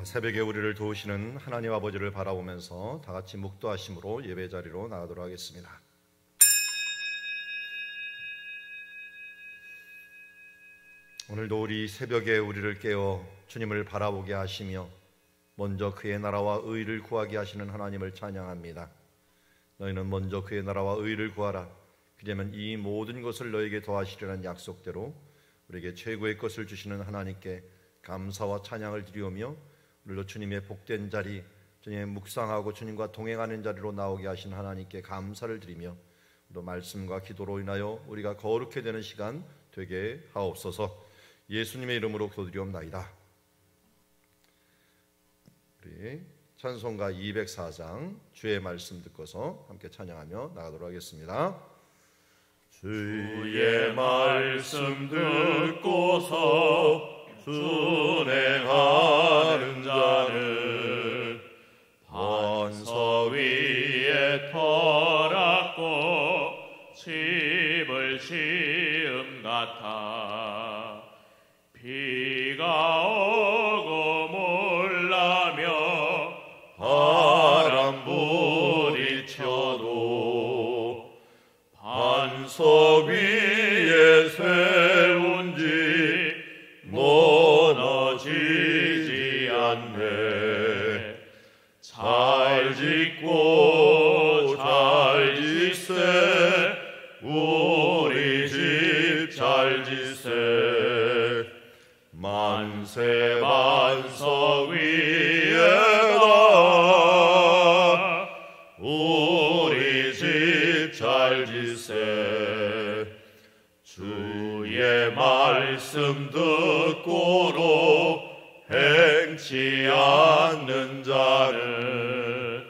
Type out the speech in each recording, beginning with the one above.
새벽에 우리를 도우시는 하나님 아버지를 바라보면서 다 같이 묵도하심으로 예배 자리로 나가도록 하겠습니다. 오늘도 우리 새벽에 우리를 깨워 주님을 바라보게 하시며 먼저 그의 나라와 의를 구하게 하시는 하나님을 찬양합니다. 너희는 먼저 그의 나라와 의를 구하라. 그러면 이 모든 것을 너에게 더하시리라는 약속대로 우리에게 최고의 것을 주시는 하나님께 감사와 찬양을 드리오며 오늘도 주님의 복된 자리, 주님의 묵상하고 주님과 동행하는 자리로 나오게 하신 하나님께 감사를 드리며 또 말씀과 기도로 인하여 우리가 거룩해 되는 시간 되게 하옵소서. 예수님의 이름으로 기도드리옵나이다. 우리 찬송가 204장 주의 말씀 듣고서 함께 찬양하며 나가도록 하겠습니다. 주의 말씀 듣고서 순행하는 자는 반석 위에 터놨고 집을 지음 같아 비가 오고 몰라며 바람 부딪혀도 반석 위에 세운 집 무너지지 않네. 잘 짓고 잘 짓세 우리 집 잘 짓세. 만세 반석 위에다 우리 집 잘 짓세. 주의 말씀 듣고로 행치 않는 자는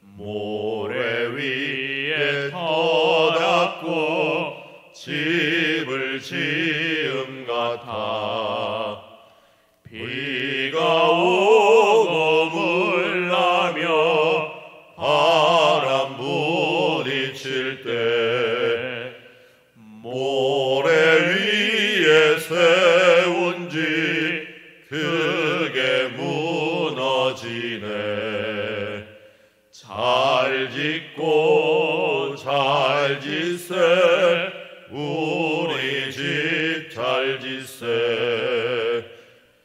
모래 위에 터놨고 집을 지음 같아 비가 오고 물나며 바람 부딪힐 때 모래 위에 세운 집 크게 무너지네. 잘 짓고 잘 짓세 우리 집 잘 짓세.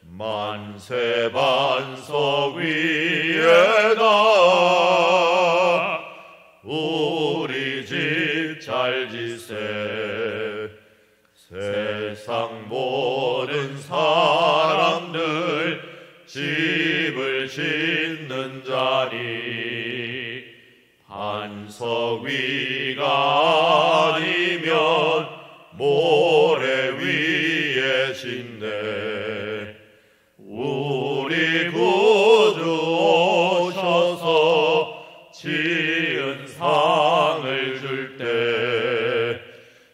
만세 반석 위에다 우리 집 잘 짓세. 세상 모든 사람들 집을 짓는 자니 반석 위가 아니면 모래 위에 짓네. 우리 구주 오셔서 지은 상을 줄 때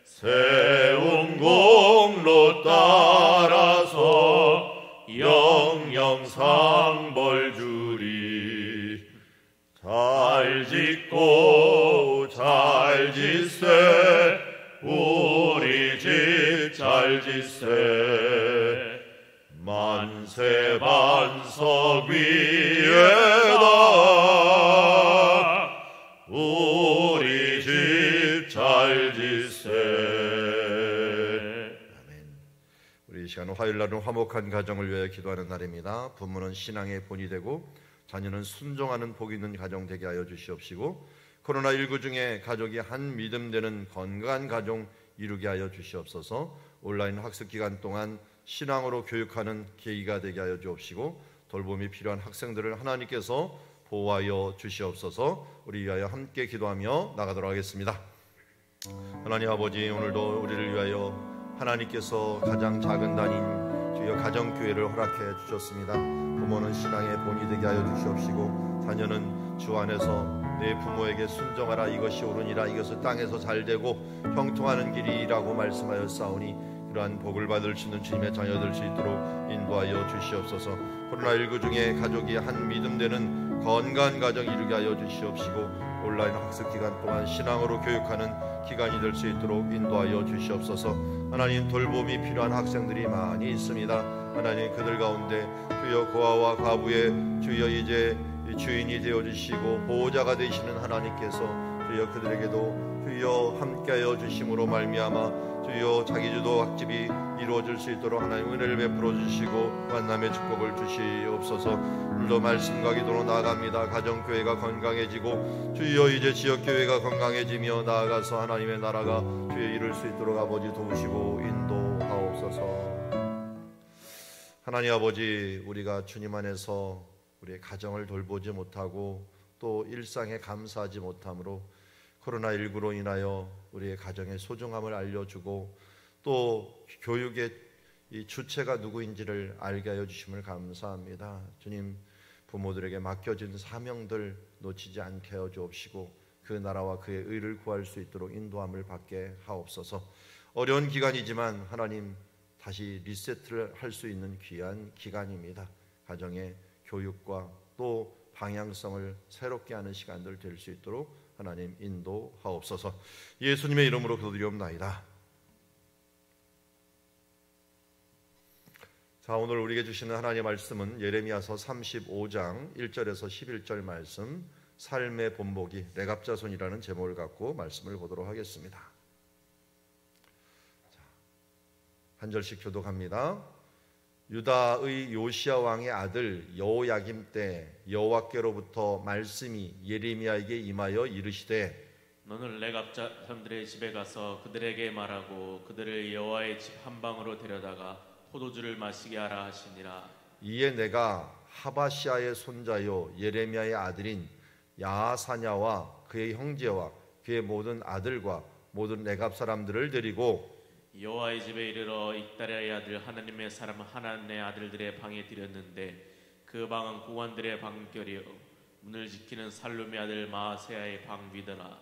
세운 공로 따라서 영영상 벌 주리. 잘 짓고 잘 짓세 우리 집 잘 짓세. 만세 반석 위에다 우리 집 잘 짓세. 아멘. 우리 이 시간 화요일날은 화목한 가정을 위하여 기도하는 날입니다. 부모는 신앙의 본이 되고 자녀는 순종하는 복이 있는 가정 되게 하여 주시옵시고 코로나19 중에 가족이 한 믿음 되는 건강한 가정 이루게 하여 주시옵소서. 온라인 학습 기간 동안 신앙으로 교육하는 계기가 되게 하여 주옵시고 돌봄이 필요한 학생들을 하나님께서 보호하여 주시옵소서. 우리 위하여 함께 기도하며 나가도록 하겠습니다. 하나님 아버지, 오늘도 우리를 위하여 하나님께서 가장 작은 단인 주여 가정교회를 허락해 주셨습니다. 부모는 신앙의 본이 되게 하여 주시옵시고 자녀는 주 안에서 내 부모에게 순종하라. 이것이 옳으니라. 이것을 땅에서 잘되고 형통하는 길이라고 말씀하여 싸우니 이러한 복을 받을 수 있는 주님의 자녀 될 수 있도록 인도하여 주시옵소서. 코로나19 중에 가족이 한 믿음 되는 건강한 가정 이루게 하여 주시옵시고 온라인 학습 기간 동안 신앙으로 교육하는 기간이 될 수 있도록 인도하여 주시옵소서. 하나님, 돌봄이 필요한 학생들이 많이 있습니다. 하나님 그들 가운데 주여 고아와 과부의 주여 이제 주인이 되어주시고 보호자가 되시는 하나님께서 주여 그들에게도 주여 함께하여 주심으로 말미암아 주여 자기주도 학집이 이루어질 수 있도록 하나님 은혜를 베풀어 주시고 만남의 축복을 주시옵소서. 오늘도 말씀과 기도로 나아갑니다. 가정교회가 건강해지고 주여 이제 지역교회가 건강해지며 나아가서 하나님의 나라가 주여 이룰 수 있도록 아버지 도우시고 인도하옵소서. 하나님 아버지, 우리가 주님 안에서 우리의 가정을 돌보지 못하고 또 일상에 감사하지 못함으로 코로나19로 인하여 우리의 가정의 소중함을 알려주고 또 교육의 이 주체가 누구인지를 알게 하여 주심을 감사합니다. 주님, 부모들에게 맡겨진 사명들 놓치지 않게 하여 주옵시고 그 나라와 그의 의를 구할 수 있도록 인도함을 받게 하옵소서. 어려운 기간이지만 하나님 다시 리세트를 할 수 있는 귀한 기간입니다. 가정의 교육과 또 방향성을 새롭게 하는 시간들 될 수 있도록 하나님 인도하옵소서. 예수님의 이름으로 기도드리옵나이다. 자, 오늘 우리에게 주시는 하나님의 말씀은 예레미야서 35장 1절에서 11절 말씀, 삶의 본보기 레갑자손이라는 제목을 갖고 말씀을 보도록 하겠습니다. 자, 한 절씩 교독합니다. 유다의 요시야 왕의 아들 여호야김 때 여호와께로부터 말씀이 예레미야에게 임하여 이르시되 너는 레갑자손들의 집에 가서 그들에게 말하고 그들을 여호와의 집 한방으로 데려다가 포도주를 마시게 하라 하시니라. 이에 내가 하바시아의 손자요 예레미야의 아들인 야하사냐와 그의 형제와 그의 모든 아들과 모든 레갑 사람들을 데리고 여호와의 집에 이르러 익다리아의 아들 하나님의 사람 하나님의 아들들의 방에 들였는데 그 방은 구관들의 방결이요 문을 지키는 살룸의 아들 마아세야의 방 위더라.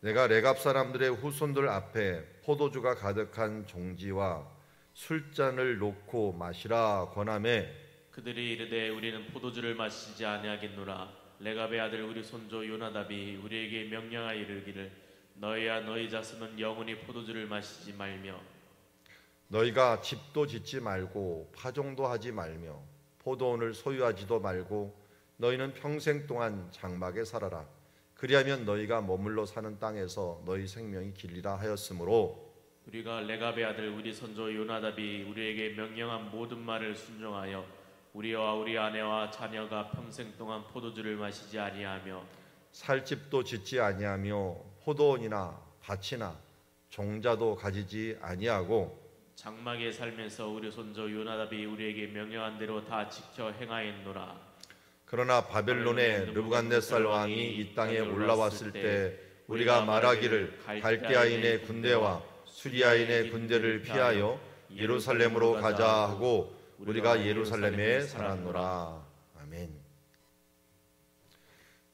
내가 레갑 사람들의 후손들 앞에 포도주가 가득한 종지와 술잔을 놓고 마시라 권하매 그들이 이르되 우리는 포도주를 마시지 아니하겠노라. 레갑의 아들 우리 손조 요나답이 우리에게 명령하여 이르기를 너희와 너희 자손은 영원히 포도주를 마시지 말며 너희가 집도 짓지 말고 파종도 하지 말며 포도원을 소유하지도 말고 너희는 평생 동안 장막에 살아라. 그리하면 너희가 머물러 사는 땅에서 너희 생명이 길리라 하였으므로 우리가 레갑의 아들 우리 손조 요나답이 우리에게 명령한 모든 말을 순종하여 우리와 우리 아내와 자녀가 평생 동안 포도주를 마시지 아니하며 살 집도 짓지 아니하며 포도원이나 밭이나 종자도 가지지 아니하고 장막에 살면서 우리 손조 요나답이 우리에게 명령한 대로 다 지켜 행하였노라. 그러나 바벨론의 느부갓네살 왕이 이 땅에 올라왔을 때 우리가 말하기를 갈대아인의 군대와 수리아인의 군대를 피하여 예루살렘으로 가자 하고 우리가 예루살렘에 살았노라. 아멘.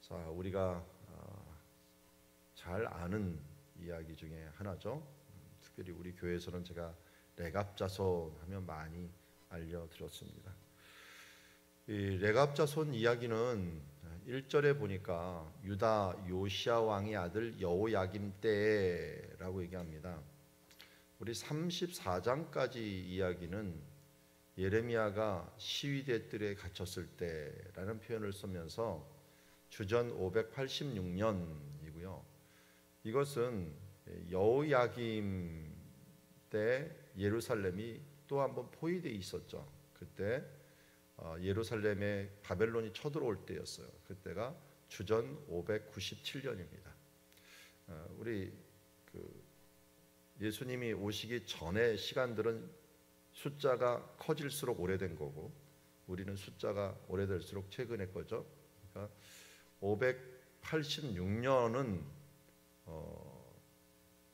자, 우리가 잘 아는 이야기 중에 하나죠. 특별히 우리 교회에서는 제가 레갑자손 하면 많이 알려드렸습니다. 이 레갑자손 이야기는 1절에 보니까 유다 요시야 왕의 아들 여호야김 때라고 얘기합니다. 우리 34장까지 이야기는 예레미야가 시위대 뜰에 갇혔을 때라는 표현을 쓰면서 주전 586년이고요. 이것은 여호야김 때 예루살렘이 또 한번 포위되어 있었죠. 그때 예루살렘에 바벨론이 쳐들어올 때였어요. 그때가 주전 597년입니다. 우리 예수님이 오시기 전의 시간들은 숫자가 커질수록 오래된 거고 우리는 숫자가 오래될수록 최근의 거죠. 그러니까 586년은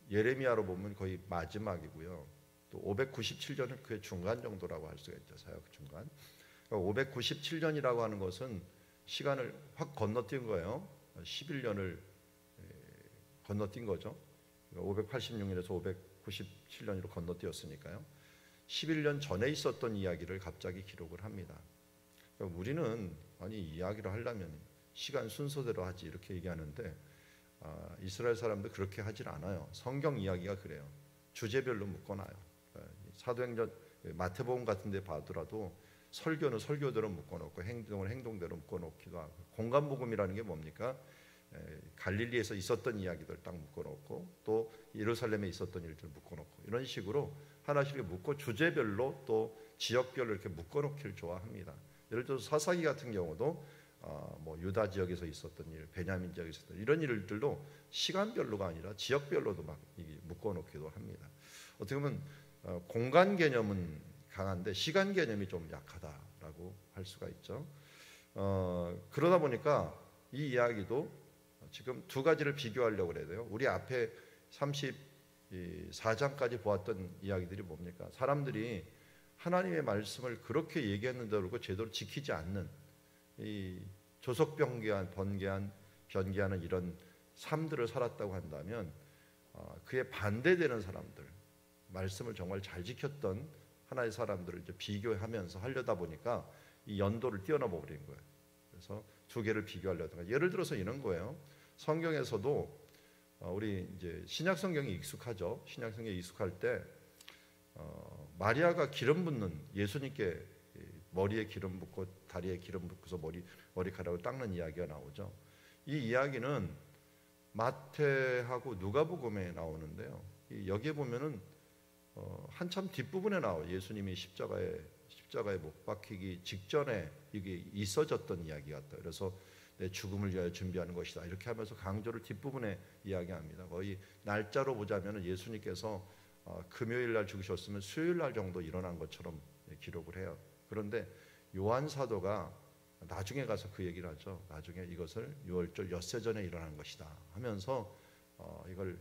예레미야로 보면 거의 마지막이고요. 또 597년은 그의 중간 정도라고 할 수가 있죠. 사역 중간. 597년이라고 하는 것은 시간을 확 건너뛴 거예요. 11년을 건너뛴 거죠. 586년에서 597년으로 건너뛰었으니까요. 11년 전에 있었던 이야기를 갑자기 기록을 합니다. 우리는 아니 이야기를 하려면 시간 순서대로 하지 이렇게 얘기하는데 이스라엘 사람도 그렇게 하질 않아요. 성경 이야기가 그래요. 주제별로 묶어놔요. 사도행전 마태복음 같은 데 봐더라도 설교는 설교대로 묶어놓고 행동은 행동대로 묶어놓기도 하고, 공간복음이라는 게 뭡니까? 갈릴리에서 있었던 이야기들 딱 묶어놓고 또 예루살렘에 있었던 일들 묶어놓고, 이런 식으로 하나씩 묶고 주제별로 또 지역별로 이렇게 묶어놓기를 좋아합니다. 예를 들어서 사사기 같은 경우도 뭐 유다 지역에서 있었던 일, 베냐민 지역에서 있었던 일, 이런 일들도 시간별로가 아니라 지역별로도 막 묶어놓기도 합니다. 어떻게 보면 공간 개념은 강한데 시간 개념이 좀 약하다라고 할 수가 있죠. 그러다 보니까 이 이야기도 지금 두 가지를 비교하려고 그래야 돼요. 우리 앞에 34장까지 보았던 이야기들이 뭡니까? 사람들이 하나님의 말씀을 그렇게 얘기했는데도 그렇고 제대로 지키지 않는, 이 조석변개한, 변개하는 이런 삶들을 살았다고 한다면, 그에 반대되는 사람들, 말씀을 정말 잘 지켰던 하나의 사람들을 이제 비교하면서 하려다 보니까 이 연도를 뛰어넘어 버린 거예요. 그래서 두 개를 비교하려다가, 예를 들어서 이런 거예요. 성경에서도 우리 이제 신약 성경이 익숙하죠. 신약 성경에 익숙할 때 마리아가 기름 붓는, 예수님께 머리에 기름 붓고 다리에 기름 붓고서 머리카락을 닦는 이야기가 나오죠. 이 이야기는 마태하고 누가복음에 나오는데요. 여기에 보면은 한참 뒷부분에 나와요. 예수님이 십자가에 못 박히기 직전에 이게 있어졌던 이야기 같다. 그래서 내 죽음을 위하여 준비하는 것이다, 이렇게 하면서 강조를 뒷부분에 이야기합니다. 거의 날짜로 보자면 예수님께서 금요일 날 죽으셨으면 수요일 날 정도 일어난 것처럼 기록을 해요. 그런데 요한 사도가 나중에 가서 그 얘기를 하죠. 나중에 이것을 유월절 엿새 전에 일어난 것이다 하면서 이걸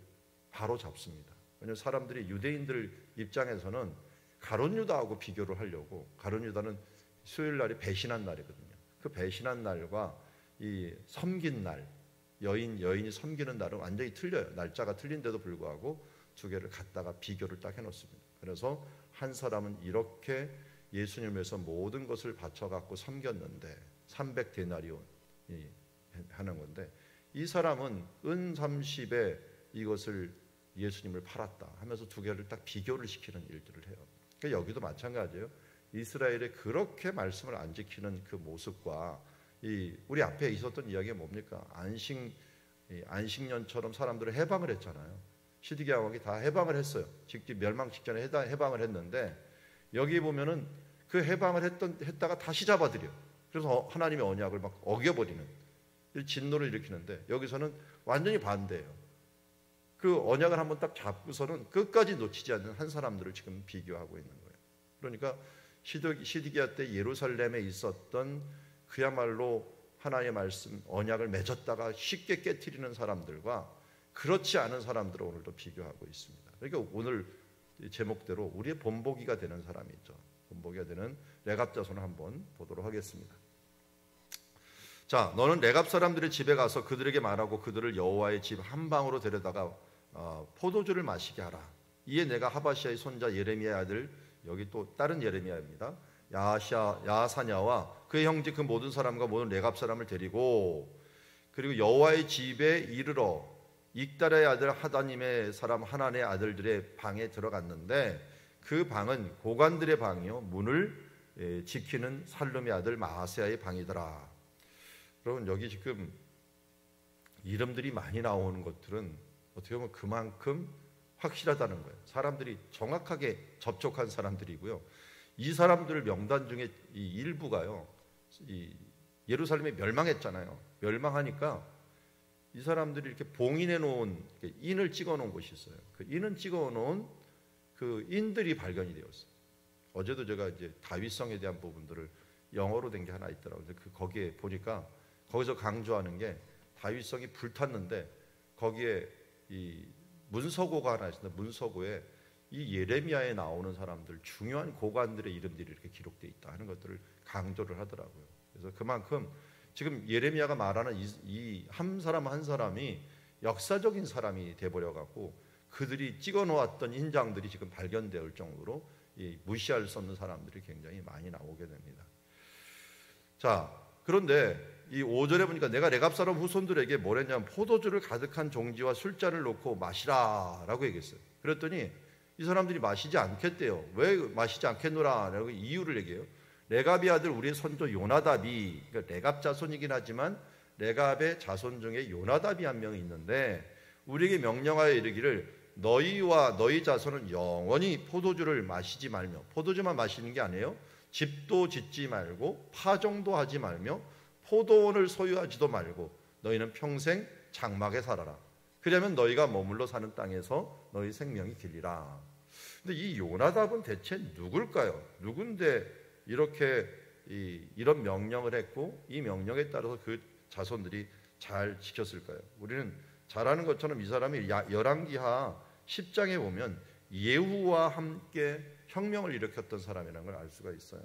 바로 잡습니다. 왜냐하면 사람들이, 유대인들 입장에서는 가룟 유다하고 비교를 하려고, 가룟 유다는 수요일 날이 배신한 날이거든요. 그 배신한 날과 이 섬긴 날, 여인이 섬기는 날은 완전히 틀려요. 날짜가 틀린데도 불구하고 두 개를 갖다가 비교를 딱 해놓습니다. 그래서 한 사람은 이렇게 예수님을 위해서 모든 것을 바쳐갖고 섬겼는데 300데나리온 하는 건데, 이 사람은 은 30에 이것을 예수님을 팔았다 하면서 두 개를 딱 비교를 시키는 일들을 해요. 그러니까 여기도 마찬가지예요. 이스라엘에 그렇게 말씀을 안 지키는 그 모습과 우리 앞에 있었던 이야기가 뭡니까? 안식년처럼 사람들을 해방을 했잖아요. 시드기야 왕이 다 해방을 했어요. 직접 멸망 직전에 해방을 했는데, 여기 보면은 그 해방을 했다가 다시 잡아들여. 그래서 하나님의 언약을 막 어겨버리는, 진노를 일으키는데, 여기서는 완전히 반대예요. 그 언약을 한번 딱 잡고서는 끝까지 놓치지 않는 한 사람들을 지금 비교하고 있는 거예요. 그러니까 시드기야 때 예루살렘에 있었던 그야말로 하나님의 말씀, 언약을 맺었다가 쉽게 깨트리는 사람들과 그렇지 않은 사람들을 오늘도 비교하고 있습니다. 그러니까 오늘 제목대로 우리의 본보기가 되는 사람이 있죠. 본보기가 되는 레갑 자손을 한번 보도록 하겠습니다. 자, 너는 레갑 사람들의 집에 가서 그들에게 말하고 그들을 여호와의 집 한 방으로 데려다가 포도주를 마시게 하라. 이에 내가 하바시아의 손자 예레미야의 아들, 여기 또 다른 예레미야입니다, 야사냐와 그의 형제 그 모든 사람과 모든 레갑 사람을 데리고, 그리고 여호와의 집에 이르러 익달의 아들 하다님의 사람 하나님의 아들들의 방에 들어갔는데, 그 방은 고관들의 방이요 문을 지키는 살룸의 아들 마아세야의 방이더라. 여러분, 여기 지금 이름들이 많이 나오는 것들은 어떻게 보면 그만큼 확실하다는 거예요. 사람들이 정확하게 접촉한 사람들이고요. 이 사람들 명단 중에 이 일부가요, 예루살렘이 멸망했잖아요. 멸망하니까 이 사람들이 이렇게 봉인해 놓은, 인을 찍어 놓은 곳이 있어요. 그 인을 찍어 놓은 그 인들이 발견이 되었어요. 어제도 제가 이제 다윗성에 대한 부분들을 영어로 된 게 하나 있더라고요. 거기에 보니까 거기서 강조하는 게 다윗성이 불탔는데 거기에 이 문서고가 하나 있습니다. 문서고에 이 예레미야에 나오는 사람들, 중요한 고관들의 이름들이 이렇게 기록되어 있다 하는 것들을 강조를 하더라고요. 그래서 그만큼 지금 예레미야가 말하는 이 한 사람 한 사람이 역사적인 사람이 돼버려 갖고 그들이 찍어 놓았던 인장들이 지금 발견될 정도로 무시할 수 없는 사람들이 굉장히 많이 나오게 됩니다. 자, 그런데 이 5절에 보니까 내가 레갑 사람 후손들에게 뭐랬냐면 포도주를 가득한 종지와 술잔을 놓고 마시라 라고 얘기했어요. 그랬더니 이 사람들이 마시지 않겠대요. 왜 마시지 않겠노라? 라고 이유를 얘기해요. 레갑의 아들 우리의 선조 요나답이, 그러니까 레갑 자손이긴 하지만 레갑의 자손 중에 요나답이 한 명이 있는데 우리에게 명령하여 이르기를 너희와 너희 자손은 영원히 포도주를 마시지 말며, 포도주만 마시는 게 아니에요. 집도 짓지 말고 파종도 하지 말며 포도원을 소유하지도 말고 너희는 평생 장막에 살아라. 그러면 너희가 머물러 사는 땅에서 너희 생명이 길리라. 근데 이 요나답은 대체 누굴까요? 누군데 이렇게 이런 명령을 했고 이 명령에 따라서 그 자손들이 잘 지켰을까요? 우리는 잘 아는 것처럼 이 사람이 열왕기하 10장에 보면 예후와 함께 혁명을 일으켰던 사람이라는 걸 알 수가 있어요.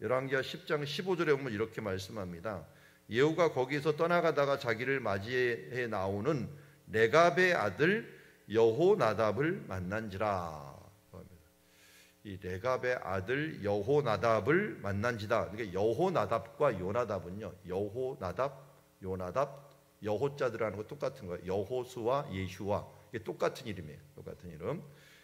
열왕기하 10장 15절에 보면 이렇게 말씀합니다. 예후가 거기서 떠나가다가 자기를 맞이해 나오는 레갑의 아들 여호나답을 만난지라. 이 레갑의 아들 여호나답을 만난지다. 그러니까 여호나답과 요나답은요, 여호나답, 요나답, 여호자들하는 거 똑같은 거예요. 여호수와 예슈와 이게 똑같은 이름이에요. 똑같은 이름.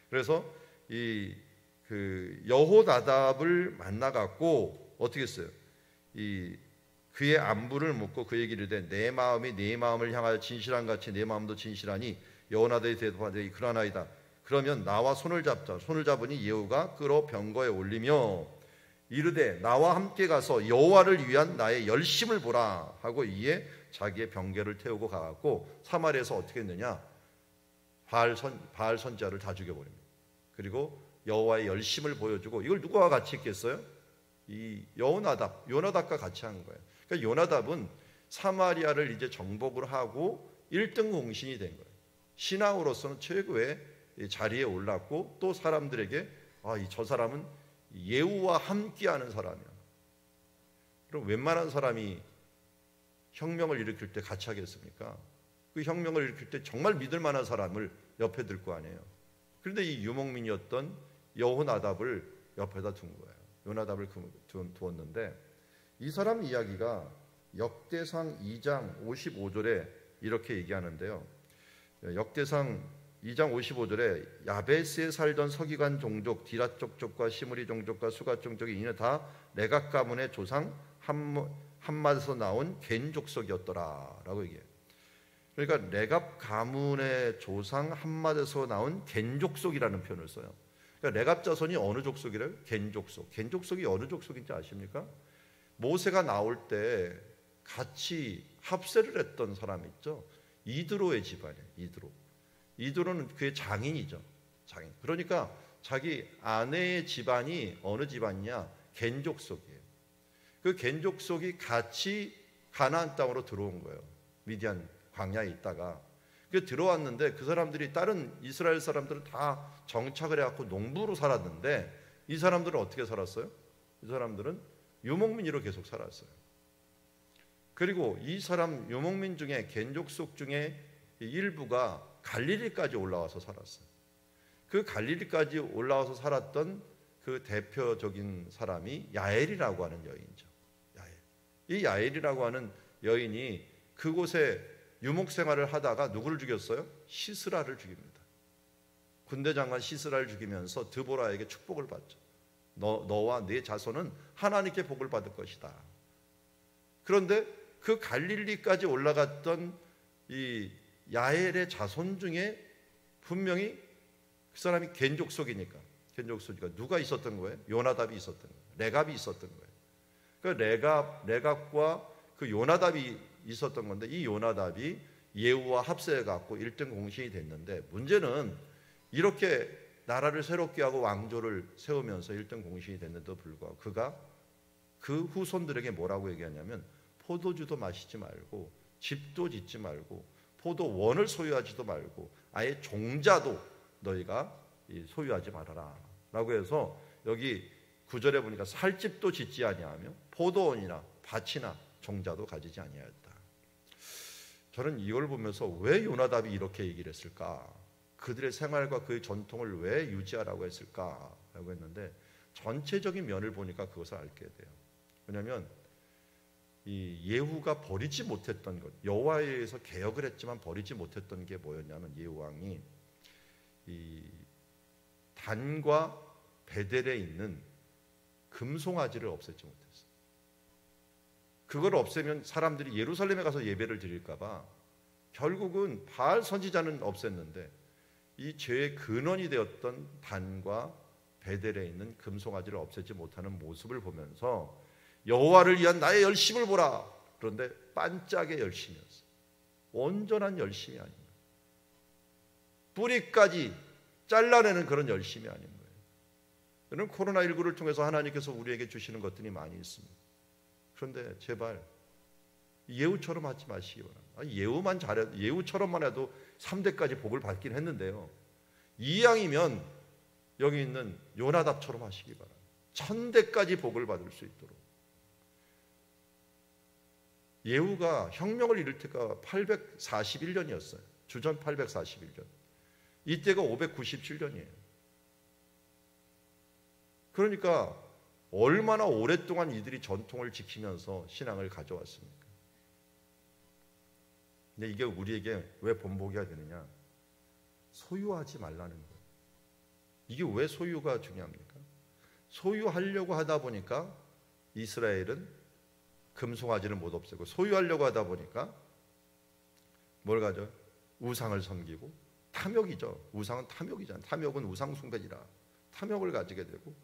그래서 그 여호나답을 만나갖고 어떻게 했어요? 그의 안부를 묻고 그에게 이르되 내 마음이 네 마음을 향하여 진실한 같이 내 마음도 진실하니 여호나답이 대답하되 그러나이다. 그러면 나와 손을 잡자. 손을 잡으니 예후가 끌어 병거에 올리며 이르되 나와 함께 가서 여호와를 위한 나의 열심을 보라 하고 이에 자기의 병거를 태우고 가갖고 사마리아에서 어떻게 했느냐? 바알 선지자를 다 죽여버립니다. 그리고 여호와의 열심을 보여주고, 이걸 누구와 같이 했겠어요? 이 요나답과 같이 한 거예요. 그러니까 요나답은 사마리아를 이제 정복을 하고 1등 공신이 된 거예요. 신앙으로서는 최고의 자리에 올랐고 또 사람들에게 저 사람은 예후와 함께하는 사람이야. 그럼 웬만한 사람이 혁명을 일으킬 때 같이 하겠습니까? 그 혁명을 일으킬 때 정말 믿을 만한 사람을 옆에 들 거 아니에요. 그런데 이 유목민이었던 여호나답을 옆에다 둔 거예요. 요나답을 두었는데 이 사람 이야기가 역대상 2장 55절에 이렇게 얘기하는데요. 역대상 2장 55절에 야베스에 살던 서기관 종족 디라 족족과 시므리 종족과 수가 종족이 이는 다 레갑 가문의 조상 함맛에서 나온 겐 족속이었더라 라고 얘기해요. 그러니까 레갑 가문의 조상 함맛에서 나온 겐 족속이라는 표현을 써요. 그러니까 레갑 자손이 어느 족속이래요? 겐 족속. 겐 족속이 어느 족속인지 아십니까? 모세가 나올 때 같이 합세를 했던 사람 있죠. 이드로의 집안이에요. 이드로는 그의 장인이죠. 장인. 그러니까 자기 아내의 집안이 어느 집안이냐? 겐 족속이에요. 그 겐 족속이 같이 가나안 땅으로 들어온 거예요. 미디안 광야에 있다가 그 들어왔는데 그 사람들이 다른 이스라엘 사람들은 다 정착을 해갖고 농부로 살았는데 이 사람들은 어떻게 살았어요? 이 사람들은 유목민으로 계속 살았어요. 그리고 이 사람 유목민 중에 겐 족속 중에 일부가 갈릴리까지 올라와서 살았어요. 그 갈릴리까지 올라와서 살았던 그 대표적인 사람이 야엘이라고 하는 여인이죠. 이 야엘이라고 하는 여인이 그곳에 유목 생활을 하다가 누구를 죽였어요? 시스라를 죽입니다. 군대 장관 시스라를 죽이면서 드보라에게 축복을 받죠. 너와 네 자손은 하나님께 복을 받을 것이다. 그런데 그 갈릴리까지 올라갔던 이 야엘의 자손 중에 분명히 그 사람이 겐 족속이니까 누가 있었던 거예요? 요나답이 있었던 거예요. 레갑이 있었던 거예요. 그 레갑과 그 요나답이 있었던 건데 이 요나답이 예후와 합세해 갖고 1등 공신이 됐는데 문제는 이렇게 나라를 새롭게 하고 왕조를 세우면서 1등 공신이 됐는데도 불구하고 그가 그 후손들에게 뭐라고 얘기하냐면 포도주도 마시지 말고 집도 짓지 말고 포도원을 소유하지도 말고 아예 종자도 너희가 소유하지 말아라 라고 해서 여기 9절에 보니까 살집도 짓지 아니하며 포도원이나 밭이나 종자도 가지지 아니하였다. 저는 이걸 보면서 왜 요나답이 이렇게 얘기를 했을까? 그들의 생활과 그의 전통을 왜 유지하라고 했을까? 라고 했는데 전체적인 면을 보니까 그것을 알게 돼요. 왜냐하면 이 예후가 버리지 못했던 것, 여호와에 의해서 개혁을 했지만 버리지 못했던 게 뭐였냐면 예후 왕이 이 단과 베델에 있는 금송아지를 없앴지 못했어. 그걸 없애면 사람들이 예루살렘에 가서 예배를 드릴까 봐 결국은 바알 선지자는 없앴는데 이 죄의 근원이 되었던 단과 베델에 있는 금송아지를 없애지 못하는 모습을 보면서 여호와를 위한 나의 열심을 보라. 그런데 반짝의 열심이었어. 온전한 열심이 아닌 거예요. 뿌리까지 잘라내는 그런 열심이 아닌 거예요. 여러분, 코로나19를 통해서 하나님께서 우리에게 주시는 것들이 많이 있습니다. 그런데 제발 예후처럼 하지 마시기 바랍니다. 예후처럼만 해도 3대까지 복을 받긴 했는데요, 이왕이면 여기 있는 요나답처럼 하시기 바랍니다. 1000대까지 복을 받을 수 있도록. 예후가 혁명을 이룰 때가 841년이었어요. 주전 841년. 이때가 597년이에요. 그러니까 얼마나 오랫동안 이들이 전통을 지키면서 신앙을 가져왔습니까? 근데 이게 우리에게 왜 본보기가 되느냐? 소유하지 말라는 거예요. 이게 왜 소유가 중요합니까? 소유하려고 하다 보니까 이스라엘은 금송아지를 못 없애고, 소유하려고 하다 보니까 뭘 가져? 우상을 섬기고, 탐욕이죠. 우상은 탐욕이잖아요. 탐욕은 우상 숭배지라 탐욕을 가지게 되고,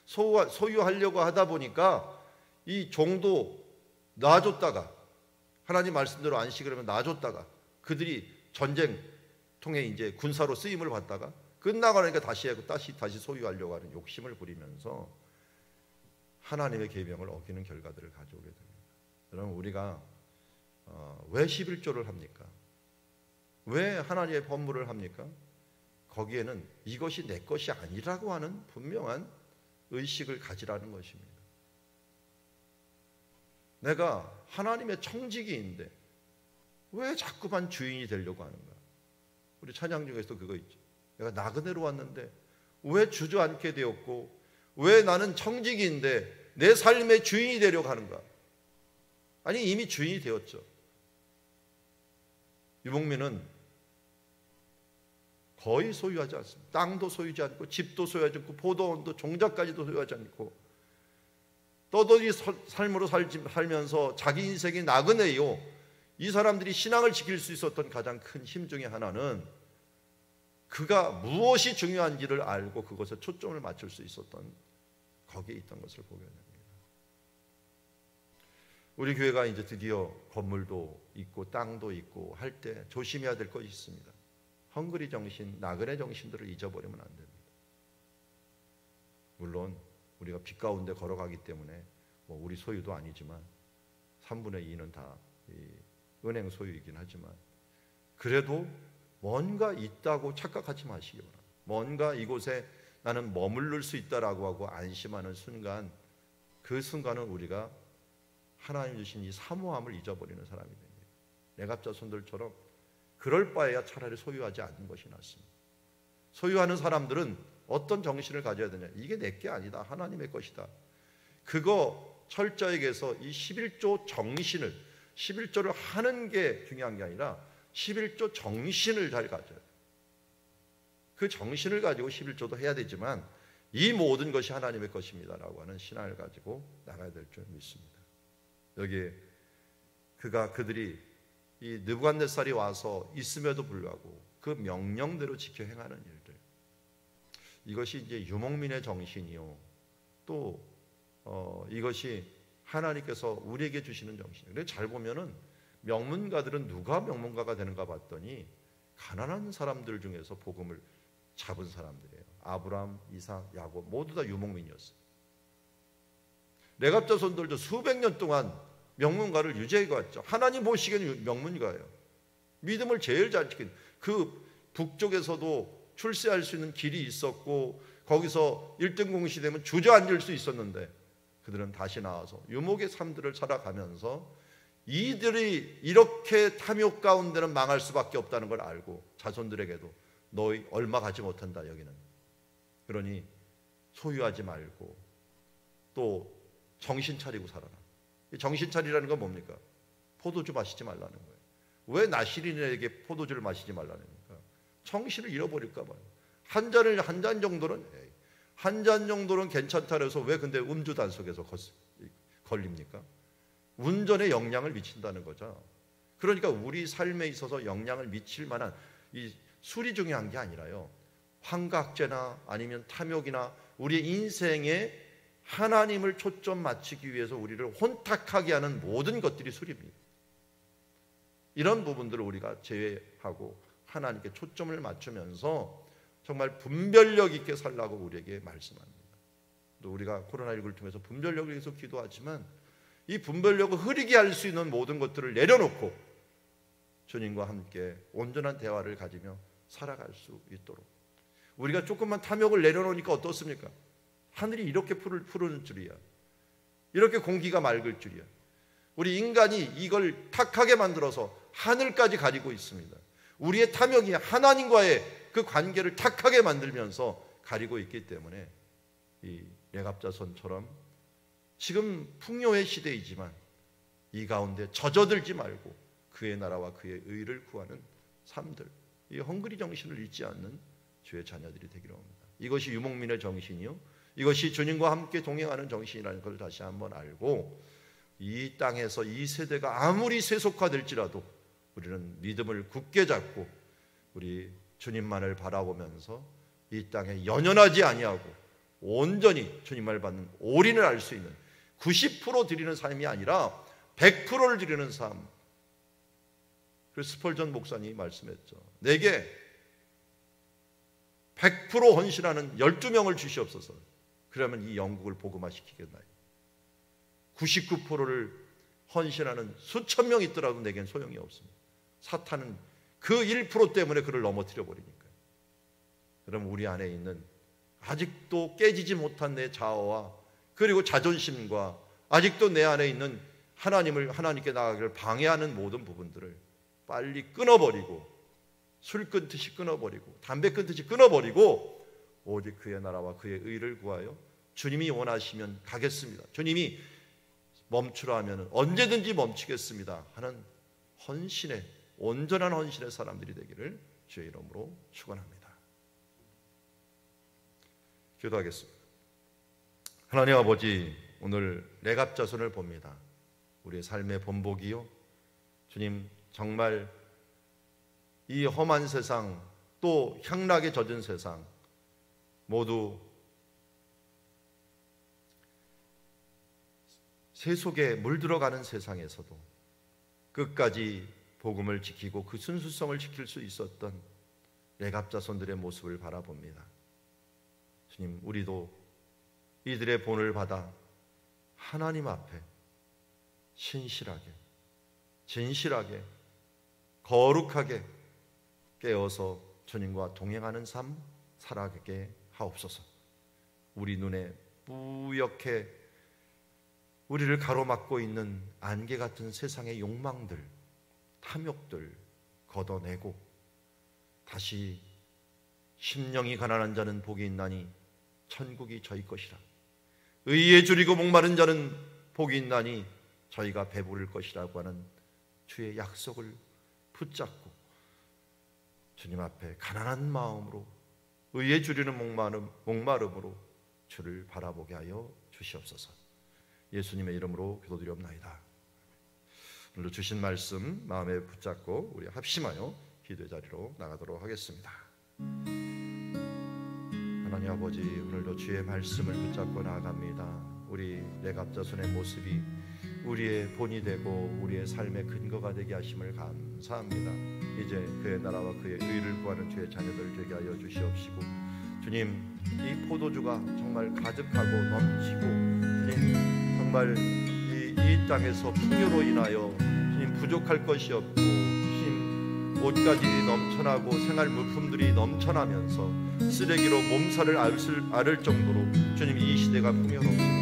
소유하려고 하다 보니까 이 종도 놔줬다가, 하나님 말씀대로 안식을 하면 놔줬다가 그들이 전쟁통에 이제 군사로 쓰임을 받다가 끝나고 나니까 다시 소유하려고 하는 욕심을 부리면서 하나님의 계명을 어기는 결과들을 가져오게 됩니다. 여러분, 우리가 왜 11조를 합니까? 왜 하나님의 법물을 합니까? 거기에는 이것이 내 것이 아니라고 하는 분명한 의식을 가지라는 것입니다. 내가 하나님의 청지기인데 왜 자꾸만 주인이 되려고 하는가? 우리 찬양 중에서도 그거 있죠. 내가 나그네로 왔는데 왜 주저앉게 되었고, 왜 나는 청지기인데 내 삶의 주인이 되려고 하는가? 아니, 이미 주인이 되었죠. 유목민은 거의 소유하지 않습니다. 땅도 소유하지 않고, 집도 소유하지 않고, 포도원도 종자까지도 소유하지 않고, 떠돌이 삶으로 살면서 자기 인생이 나그네요. 이 사람들이 신앙을 지킬 수 있었던 가장 큰 힘 중에 하나는 그가 무엇이 중요한지를 알고 그것에 초점을 맞출 수 있었던, 거기에 있던 것을 보게 됩니다. 우리 교회가 이제 드디어 건물도 있고 땅도 있고 할 때 조심해야 될 것이 있습니다. 헝그리 정신, 나그네 정신들을 잊어버리면 안 됩니다. 물론 우리가 빛 가운데 걸어가기 때문에 우리 소유도 아니지만 3분의 2는 다 은행 소유이긴 하지만, 그래도 뭔가 있다고 착각하지 마시기 바랍니다. 뭔가 이곳에 나는 머무를 수 있다라고 하고 안심하는 순간, 그 순간은 우리가 하나님 주신 이 사모함을 잊어버리는 사람이 됩니다. 레갑 자손들처럼 그럴 바에야 차라리 소유하지 않는 것이 낫습니다. 소유하는 사람들은 어떤 정신을 가져야 되냐? 이게 내 게 아니다. 하나님의 것이다. 그거 철저하게 해서 이 11조 정신을, 11조를 하는 게 중요한 게 아니라 11조 정신을 잘 가져야 돼요. 그 정신을 가지고 11조도 해야 되지만 이 모든 것이 하나님의 것입니다라고 하는 신앙을 가지고 나가야 될 줄 믿습니다. 여기에 그들이 이 느부갓네살이 와서 있음에도 불구하고 그 명령대로 지켜 행하는 일들, 이것이 이제 유목민의 정신이요, 또 이것이 하나님께서 우리에게 주시는 정신이에요. 근데 잘 보면은 명문가들은 누가 명문가가 되는가 봤더니 가난한 사람들 중에서 복음을 잡은 사람들이에요. 아브라함, 이삭, 야곱 모두 다 유목민이었어요. 레갑 자손들도 수백 년 동안 명문가를 유지해 왔죠. 하나님 보시기에는 명문가예요. 믿음을 제일 잘 지킨, 그 북쪽에서도 출세할 수 있는 길이 있었고 거기서 1등 공시되면 주저앉을 수 있었는데 그들은 다시 나와서 유목의 삶들을 살아가면서 이들이 이렇게 탐욕 가운데는 망할 수밖에 없다는 걸 알고 자손들에게도 너희 얼마 가지 못한다 여기는, 그러니 소유하지 말고 또 정신 차리고 살아라. 정신 차리라는 건 뭡니까? 포도주 마시지 말라는 거예요. 왜 나시린에게 포도주를 마시지 말라는 겁니까? 정신을 잃어버릴까 봐요. 한 잔 정도는 한 잔 정도는 괜찮다 그래서 왜 근데 음주 단속에서 걸립니까? 운전에 영향을 미친다는 거죠. 그러니까 우리 삶에 있어서 영향을 미칠 만한 이 술이 중요한 게 아니라요, 환각제나 아니면 탐욕이나 우리 인생에 하나님을 초점 맞추기 위해서 우리를 혼탁하게 하는 모든 것들이 술입니다. 이런 부분들을 우리가 제외하고 하나님께 초점을 맞추면서 정말 분별력 있게 살라고 우리에게 말씀합니다. 또 우리가 코로나19를 통해서 분별력을 위해서 기도하지만 이 분별력을 흐리게 할 수 있는 모든 것들을 내려놓고 주님과 함께 온전한 대화를 가지며 살아갈 수 있도록, 우리가 조금만 탐욕을 내려놓으니까 어떻습니까? 하늘이 이렇게 푸르는 줄이야, 이렇게 공기가 맑을 줄이야. 우리 인간이 이걸 탁하게 만들어서 하늘까지 가리고 있습니다. 우리의 탐욕이 하나님과의 그 관계를 탁하게 만들면서 가리고 있기 때문에 이 레갑자손처럼 지금 풍요의 시대이지만 이 가운데 젖어들지 말고 그의 나라와 그의 의를 구하는 삶들, 이 헝그리 정신을 잊지 않는 주의 자녀들이 되기로 합니다. 이것이 유목민의 정신이요, 이것이 주님과 함께 동행하는 정신이라는 걸 다시 한번 알고, 이 땅에서 이 세대가 아무리 세속화될지라도 우리는 믿음을 굳게 잡고 우리 주님만을 바라보면서 이 땅에 연연하지 아니하고 온전히 주님을 받는 올인을 할 수 있는, 90% 드리는 삶이 아니라 100%를 드리는 삶. 그래서 스펄전 목사님이 말씀했죠. 내게 100% 헌신하는 12명을 주시옵소서. 그러면 이 영국을 복음화시키겠나요? 99%를 헌신하는 수천 명 있더라도 내겐 소용이 없습니다. 사탄은 그 1% 때문에 그를 넘어뜨려 버리니까요. 그럼 우리 안에 있는 아직도 깨지지 못한 내 자아와 그리고 자존심과 아직도 내 안에 있는 하나님께 나아가기를 방해하는 모든 부분들을 빨리 끊어버리고, 술 끊듯이 끊어버리고 담배 끊듯이 끊어버리고 오직 그의 나라와 그의 의를 구하여 주님이 원하시면 가겠습니다, 주님이 멈추라 하면 언제든지 멈추겠습니다 하는 헌신의, 온전한 헌신의 사람들이 되기를 주의 이름으로 축원합니다. 기도하겠습니다. 하나님 아버지, 오늘 레갑자손을 봅니다. 우리의 삶의 본보기요, 주님, 정말 이 험한 세상, 또 향락에 젖은 세상, 모두 세속에 물들어가는 세상에서도 끝까지 복음을 지키고 그 순수성을 지킬 수 있었던 레갑자손들의 모습을 바라봅니다. 주님, 우리도 이들의 본을 받아 하나님 앞에 신실하게, 진실하게, 거룩하게 깨어서 주님과 동행하는 삶 살아가게 하옵소서. 우리 눈에 뿌옇게 우리를 가로막고 있는 안개 같은 세상의 욕망들, 탐욕들 걷어내고 다시 심령이 가난한 자는 복이 있나니 천국이 저희 것이라, 의에 줄이고 목마른 자는 복이 있나니 저희가 배부를 것이라고 하는 주의 약속을 붙잡고 주님 앞에 가난한 마음으로, 의에 줄이는 목마름으로 주를 바라보게 하여 주시옵소서. 예수님의 이름으로 기도드리옵나이다. 오늘도 주신 말씀 마음에 붙잡고 우리 합심하여 기도의 자리로 나가도록 하겠습니다. 하나님 아버지, 오늘도 주의 말씀을 붙잡고 나아갑니다. 우리 레갑자손의 모습이 우리의 본이 되고 우리의 삶의 근거가 되게 하심을 감사합니다. 이제 그의 나라와 그의 의를 구하는 주의 자녀들 되게 하여 주시옵시고, 주님, 이 포도주가 정말 가득하고 넘치고, 주님, 정말 이 땅에서 풍요로 인하여 주님 부족할 것이 없고, 주님, 옷가지이 넘쳐나고 생활 물품들이 넘쳐나면서 쓰레기로 몸살을 앓을 정도로 주님, 이 시대가 풍요롭습니다.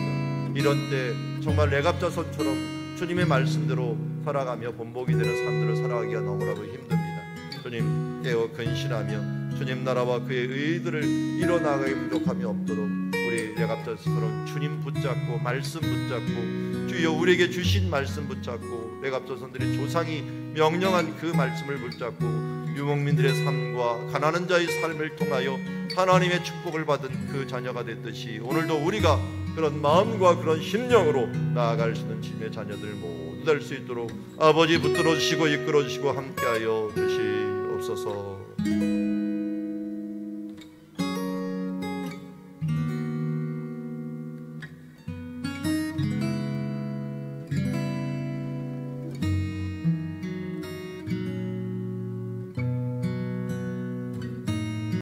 이런 때 정말 레갑자손처럼 주님의 말씀대로 살아가며 본보기 되는 삶들을 살아가기가 너무나도 힘듭니다. 주님, 깨어 근신하며 주님 나라와 그의 의들을 이뤄나가기 부족함이 없도록 우리 레갑자손처럼 주님 붙잡고 말씀 붙잡고 주여 우리에게 주신 말씀 붙잡고 레갑자손들의 조상이 명령한 그 말씀을 붙잡고 유목민들의 삶과 가난한 자의 삶을 통하여 하나님의 축복을 받은 그 자녀가 됐듯이 오늘도 우리가 그런 마음과 그런 심령으로 나아갈 수 있는 주님의 자녀들 모두 될 수 있도록 아버지 붙들어 주시고 이끌어 주시고 함께하여 주시옵소서.